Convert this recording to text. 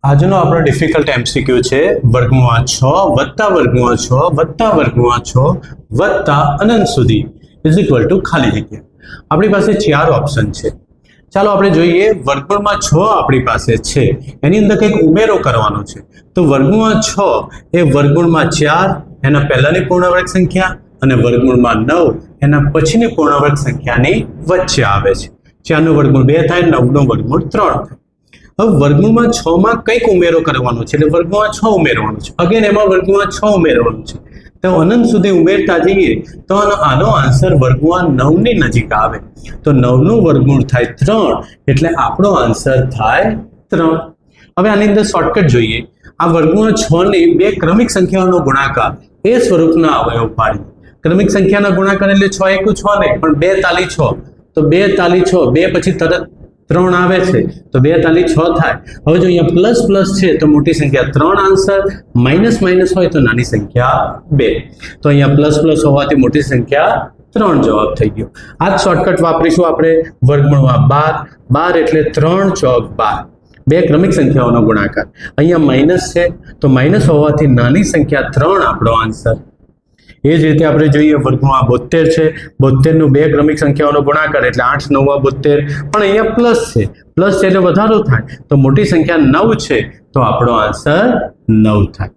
આજનો આપણો difficult MCQ છે વર્ગમૂળ 6 વત્તા વર્ગમૂળ 6 વત્તા વર્ગમૂળ 6 વત્તા અનંત સુધી ઇઝ ઇક્વલ ટુ ખાલી જગ્યા. આપણી પાસે ચાર ઓપ્શન છે. ચાલો આપણે જોઈએ વર્ગમૂળમાં 6 આપણી પાસે છે એની અંદર કંઈક ઉમેરો કરવાનો છે. તો વર્ગમૂળ 6 એ વર્ગમૂળમાં 4 એના પહેલાની પૂર્ણવર્ગ સંખ્યા અને વર્ગમૂળમાં 9 એના પછીની પૂર્ણવર્ગ સંખ્યાની વચ્ચે આવે છે. 4 નું વર્ગમૂળ 2 થાય, 9 નું વર્ગમૂળ 3 થાય. હવે વર્ગમૂળમાં 6 માં કંઈક ઉમેરો કરવાનો છે એટલે વર્ગમૂળમાં 6 ઉમેરવાનો છે. અગેન એમાં વર્ગમૂળમાં 6 ઉમેરવાનું છે. તો અનંત સુધી ઉમેરતા જઈએ તો આનો આન્સર વર્ગમૂળ 9 ની નજીક આવે. તો 9 નું વર્ગમૂળ થાય 3 એટલે આપણો આન્સર થાય 3. હવે આની અંદર શોર્ટકટ જોઈએ. આ વર્ગમૂળ 6 ની બે ક્રમિક સંખ્યાઓનો ગુણાકાર એ સ્વરૂપના અવયવ પાડીએ. ક્રમિક સંખ્યાના ગુણાકાર એટલે 6 એકુ 6 નહીં પણ 2 તાલી 6. તો 2 તાલી 6, 2 પછી તરત 3 આવે છે તો 2 તાલી 6 થાય. હવે જો અહીંયા પ્લસ પ્લસ છે તો મોટી સંખ્યા 3 આન્સર, માઇનસ માઇનસ હોય તો નાની સંખ્યા 2. તો અહીંયા પ્લસ પ્લસ હોવાથી મોટી સંખ્યા 3 જવાબ થઈ ગયો. આ જ શોર્ટકટ વાપરીશું આપણે વર્ગમૂળમાં 12. 12 એટલે 3 ચોક 12. બે ક્રમિક સંખ્યાઓનો ગુણાકાર. અહીંયા માઇનસ છે તો માઇનસ હોવાથી નાની સંખ્યા 3 આપણો આન્સર. એ જ રીતે આપણે જોઈએ વર્ગમૂળમાં 72 છે. 72 નું બે ક્રમિક સંખ્યાઓનો ગુણાકાર એટલે 8 9 72. પણ અહીંયા પ્લસ છે, પ્લસ છે એટલે વધારો થાય તો મોટી સંખ્યા 9 છે તો આપણો આન્સર 9 થાય.